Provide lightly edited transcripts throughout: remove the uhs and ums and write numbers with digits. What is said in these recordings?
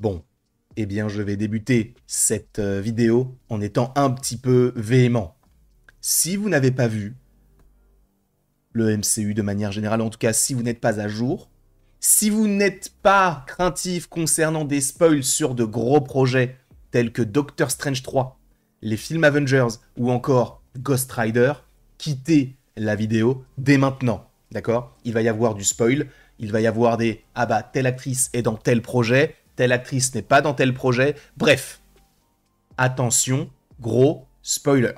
Bon, eh bien je vais débuter cette vidéo en étant un petit peu véhément. Si vous n'avez pas vu le MCU de manière générale, en tout cas si vous n'êtes pas à jour, si vous n'êtes pas craintif concernant des spoils sur de gros projets tels que Doctor Strange 3, les films Avengers ou encore Ghost Rider, quittez la vidéo dès maintenant, d'accord? Il va y avoir du spoil, il va y avoir des « ah bah, telle actrice est dans tel projet », telle actrice n'est pas dans tel projet. Bref, attention, gros spoiler.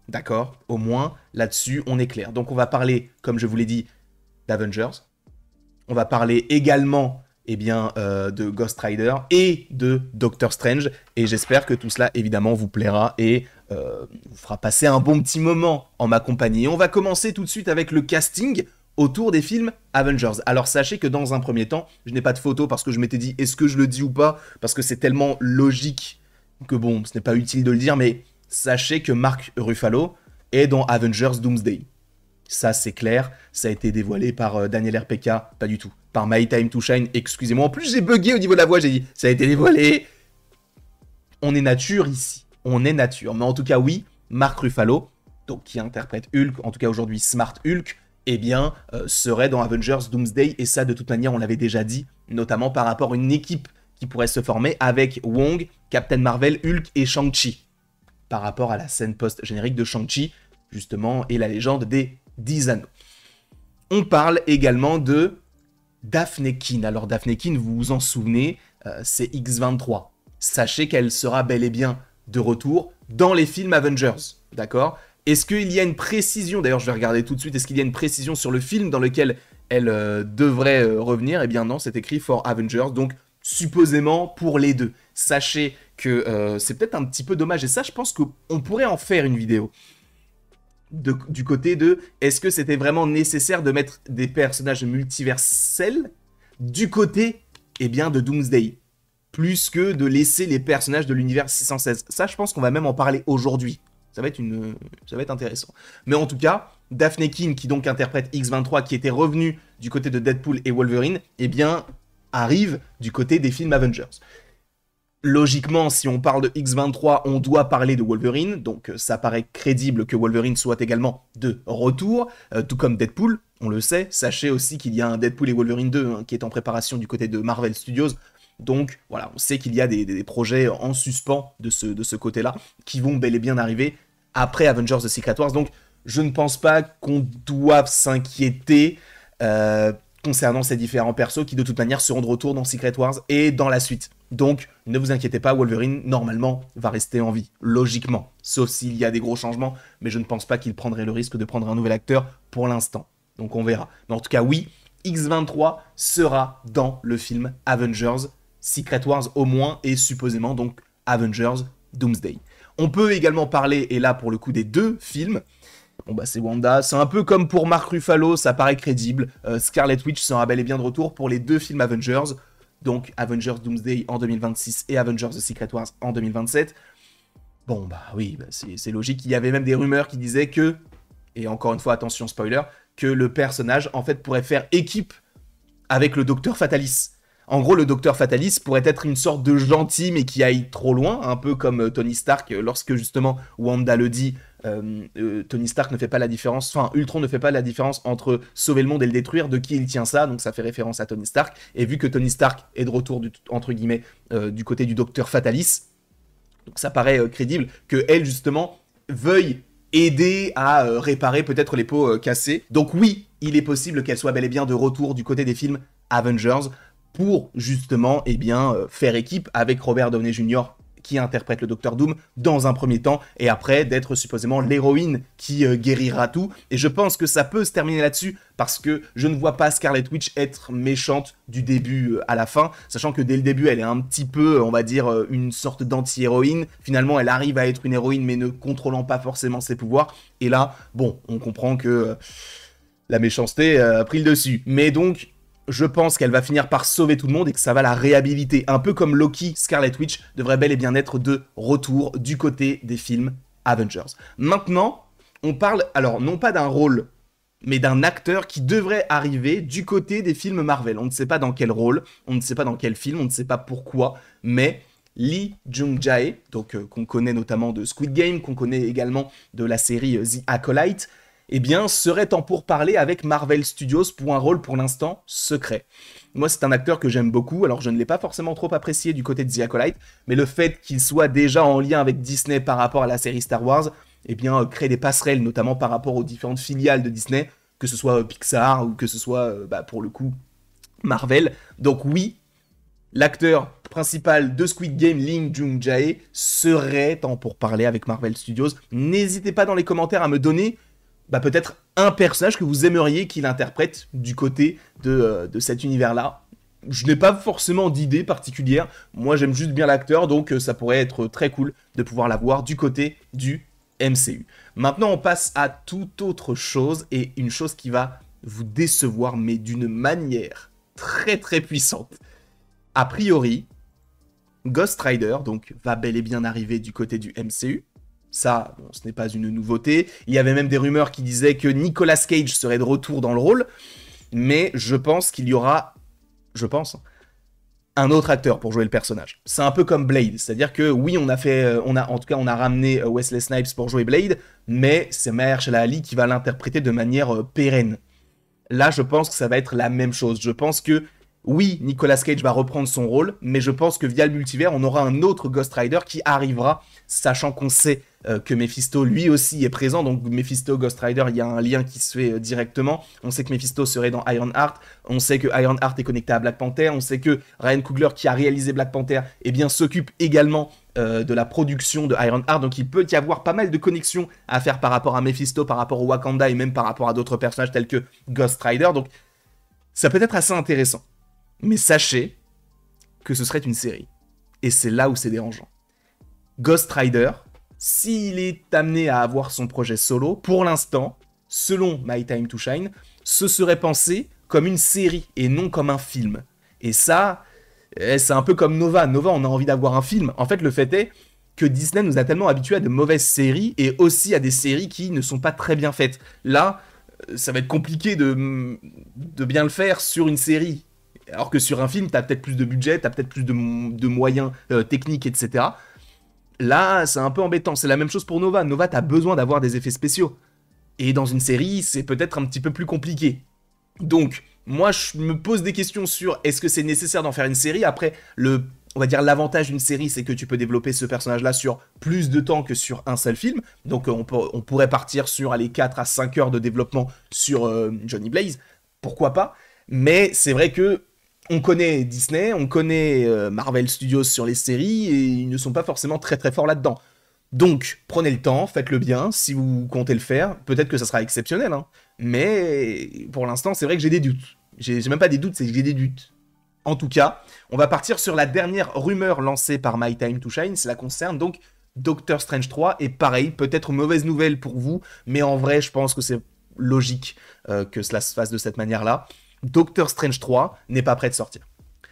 D'accord? Au moins, là-dessus, on est clair. Donc, on va parler, comme je vous l'ai dit, d'Avengers. On va parler également de Ghost Rider et de Doctor Strange. Et j'espère que tout cela, évidemment, vous plaira et vous fera passer un bon petit moment en ma compagnie. On va commencer tout de suite avec le casting autour des films Avengers. Alors sachez que dans un premier temps, je n'ai pas de photo parce que je m'étais dit est-ce que je le dis ou pas, parce que c'est tellement logique que bon, ce n'est pas utile de le dire, mais sachez que Mark Ruffalo est dans Avengers Doomsday. Ça c'est clair, ça a été dévoilé par Daniel RPK, pas du tout, par My Time to Shine, excusez-moi, en plus j'ai bugué au niveau de la voix, j'ai dit ça a été dévoilé. On est nature ici, on est nature, mais en tout cas oui, Mark Ruffalo, donc qui interprète Hulk, en tout cas aujourd'hui Smart Hulk, serait dans Avengers Doomsday, et ça de toute manière on l'avait déjà dit, notamment par rapport à une équipe qui pourrait se former avec Wong, Captain Marvel, Hulk et Shang-Chi, par rapport à la scène post-générique de Shang-Chi, justement, et la légende des 10 anneaux. On parle également de Daphne Keane. Alors Daphne Keane, vous vous en souvenez, c'est X-23. Sachez qu'elle sera bel et bien de retour dans les films Avengers, d'accord ? Est-ce qu'il y a une précision, d'ailleurs je vais regarder tout de suite, est-ce qu'il y a une précision sur le film dans lequel elle devrait revenir ? Eh bien non, c'est écrit For Avengers, donc supposément pour les deux. Sachez que c'est peut-être un petit peu dommage, et ça je pense qu'on pourrait en faire une vidéo. Du côté de, est-ce que c'était vraiment nécessaire de mettre des personnages multiversels du côté de Doomsday, plus que de laisser les personnages de l'univers 616. Ça je pense qu'on va même en parler aujourd'hui. Ça va être intéressant. Mais en tout cas, Daphne Keane, qui donc interprète X-23, qui était revenu du côté de Deadpool et Wolverine, arrive du côté des films Avengers. Logiquement, si on parle de X-23, on doit parler de Wolverine, donc ça paraît crédible que Wolverine soit également de retour, tout comme Deadpool, on le sait. Sachez aussi qu'il y a un Deadpool et Wolverine 2 qui est en préparation du côté de Marvel Studios. Donc voilà, on sait qu'il y a des projets en suspens de ce côté-là qui vont bel et bien arriver après Avengers The Secret Wars. Donc je ne pense pas qu'on doive s'inquiéter concernant ces différents persos qui de toute manière seront de retour dans Secret Wars et dans la suite. Donc ne vous inquiétez pas, Wolverine normalement va rester en vie, logiquement, sauf s'il y a des gros changements, mais je ne pense pas qu'il prendrait le risque de prendre un nouvel acteur pour l'instant. Donc on verra. Mais en tout cas oui, X-23 sera dans le film Avengers Secret Wars au moins, et supposément donc Avengers Doomsday. On peut également parler, et là pour le coup, des deux films. Bon bah c'est Wanda, c'est un peu comme pour Mark Ruffalo, ça paraît crédible. Scarlet Witch sera bel et bien de retour pour les deux films Avengers, donc Avengers Doomsday en 2026 et Avengers The Secret Wars en 2027. Bon bah oui, c'est logique, il y avait même des rumeurs qui disaient que, et encore une fois attention spoiler, que le personnage en fait pourrait faire équipe avec le Docteur Fatalis. En gros, le Docteur Fatalis pourrait être une sorte de gentil, mais qui aille trop loin, un peu comme Tony Stark, lorsque justement Wanda le dit, Tony Stark ne fait pas la différence, enfin Ultron ne fait pas la différence entre sauver le monde et le détruire, de qui il tient ça, donc ça fait référence à Tony Stark, et vu que Tony Stark est de retour, entre guillemets, du côté du Docteur Fatalis, donc ça paraît crédible que elle justement veuille aider à réparer peut-être les pots cassés. Donc oui, il est possible qu'elle soit bel et bien de retour du côté des films Avengers, pour justement faire équipe avec Robert Downey Jr. qui interprète le Docteur Doom dans un premier temps, et après d'être supposément l'héroïne qui guérira tout. Et je pense que ça peut se terminer là-dessus, parce que je ne vois pas Scarlet Witch être méchante du début à la fin, sachant que dès le début elle est un petit peu, on va dire, une sorte d'anti-héroïne. Finalement elle arrive à être une héroïne mais ne contrôlant pas forcément ses pouvoirs, et là, bon, on comprend que la méchanceté a pris le dessus. Mais donc, je pense qu'elle va finir par sauver tout le monde et que ça va la réhabiliter. Un peu comme Loki, Scarlet Witch devrait bel et bien être de retour du côté des films Avengers. Maintenant, on parle, alors non pas d'un rôle mais d'un acteur qui devrait arriver du côté des films Marvel. On ne sait pas dans quel rôle, on ne sait pas dans quel film, on ne sait pas pourquoi, mais Lee Jung-jae, donc qu'on connaît notamment de Squid Game, qu'on connaît également de la série The Acolyte, eh bien, serait en pourparlers avec Marvel Studios pour un rôle pour l'instant secret. Moi, c'est un acteur que j'aime beaucoup, alors je ne l'ai pas forcément trop apprécié du côté de The Acolyte, mais le fait qu'il soit déjà en lien avec Disney par rapport à la série Star Wars, eh bien, crée des passerelles, notamment par rapport aux différentes filiales de Disney, que ce soit Pixar ou que ce soit, pour le coup, Marvel. Donc oui, l'acteur principal de Squid Game, Lee Jung-jae, serait en pourparlers avec Marvel Studios. N'hésitez pas dans les commentaires à me donner peut-être un personnage que vous aimeriez qu'il interprète du côté de cet univers-là. Je n'ai pas forcément d'idée particulière. Moi, j'aime juste bien l'acteur, donc ça pourrait être très cool de pouvoir l'avoir du côté du MCU. Maintenant, on passe à toute autre chose, et une chose qui va vous décevoir, mais d'une manière très très puissante. A priori, Ghost Rider donc, va bel et bien arriver du côté du MCU. Ça, bon, ce n'est pas une nouveauté. Il y avait même des rumeurs qui disaient que Nicolas Cage serait de retour dans le rôle. Mais je pense qu'il y aura, un autre acteur pour jouer le personnage. C'est un peu comme Blade. C'est-à-dire que oui, on a ramené Wesley Snipes pour jouer Blade, mais c'est Mahershala Ali qui va l'interpréter de manière pérenne. Là, je pense que ça va être la même chose. Je pense que oui, Nicolas Cage va reprendre son rôle, mais je pense que via le multivers, on aura un autre Ghost Rider qui arrivera, sachant qu'on sait que Mephisto, lui aussi, est présent. Donc Mephisto, Ghost Rider, il y a un lien qui se fait directement. On sait que Mephisto serait dans Ironheart. On sait que Ironheart est connecté à Black Panther. On sait que Ryan Coogler, qui a réalisé Black Panther, eh bien, s'occupe également de la production de Ironheart. Donc il peut y avoir pas mal de connexions à faire par rapport à Mephisto, par rapport au Wakanda et même par rapport à d'autres personnages tels que Ghost Rider. Donc ça peut être assez intéressant. Mais sachez que ce serait une série. Et c'est là où c'est dérangeant. Ghost Rider, s'il est amené à avoir son projet solo, pour l'instant, selon My Time to Shine, ce serait pensé comme une série et non comme un film. Et ça, c'est un peu comme Nova. Nova, on a envie d'avoir un film. En fait, le fait est que Disney nous a tellement habitués à de mauvaises séries et aussi à des séries qui ne sont pas très bien faites. Là, ça va être compliqué de bien le faire sur une série. Alors que sur un film, t'as peut-être plus de budget, t'as peut-être plus de moyens techniques, etc. Là, c'est un peu embêtant. C'est la même chose pour Nova. Nova, t'as besoin d'avoir des effets spéciaux. Et dans une série, c'est peut-être un petit peu plus compliqué. Donc, moi, je me pose des questions sur est-ce que c'est nécessaire d'en faire une série. Après, on va dire l'avantage d'une série, c'est que tu peux développer ce personnage-là sur plus de temps que sur un seul film. Donc, on pourrait partir sur 4 à 5 heures de développement sur Johnny Blaze. Pourquoi pas? Mais c'est vrai que on connaît Disney, on connaît Marvel Studios sur les séries, et ils ne sont pas forcément très très forts là-dedans. Donc, prenez le temps, faites-le bien, si vous comptez le faire, peut-être que ça sera exceptionnel, hein. Mais pour l'instant, c'est vrai que j'ai des doutes. J'ai même pas des doutes, c'est que j'ai des doutes. En tout cas, on va partir sur la dernière rumeur lancée par My Time to Shine, cela concerne donc Doctor Strange 3, et pareil, peut-être mauvaise nouvelle pour vous, mais en vrai, je pense que c'est logique que cela se fasse de cette manière-là. Doctor Strange 3 n'est pas prêt de sortir.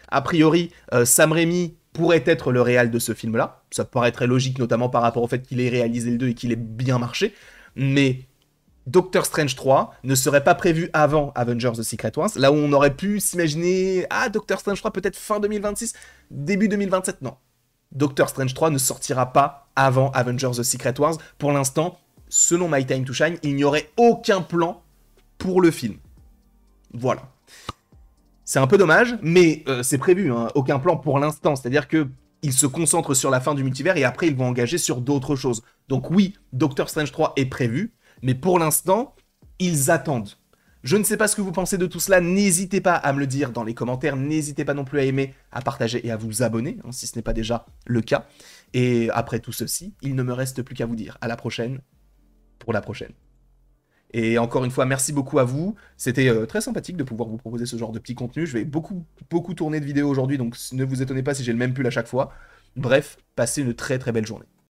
A priori, Sam Raimi pourrait être le réal de ce film-là. Ça paraîtrait logique, notamment par rapport au fait qu'il ait réalisé le 2 et qu'il ait bien marché. Mais Doctor Strange 3 ne serait pas prévu avant Avengers The Secret Wars. Là où on aurait pu s'imaginer, Doctor Strange 3 peut-être fin 2026, début 2027, non. Doctor Strange 3 ne sortira pas avant Avengers The Secret Wars. Pour l'instant, selon My Time to Shine, il n'y aurait aucun plan pour le film. Voilà. C'est un peu dommage, mais c'est prévu, hein, aucun plan pour l'instant. C'est-à-dire qu'ils se concentrent sur la fin du multivers et après ils vont engager sur d'autres choses. Donc oui, Doctor Strange 3 est prévu, mais pour l'instant, ils attendent. Je ne sais pas ce que vous pensez de tout cela, n'hésitez pas à me le dire dans les commentaires, n'hésitez pas non plus à aimer, à partager et à vous abonner, hein, si ce n'est pas déjà le cas. Et après tout ceci, il ne me reste plus qu'à vous dire à la prochaine, pour la prochaine. Et encore une fois, merci beaucoup à vous. C'était très sympathique de pouvoir vous proposer ce genre de petit contenu. Je vais beaucoup tourner de vidéos aujourd'hui, donc ne vous étonnez pas si j'ai le même pull à chaque fois. Bref, passez une très très belle journée.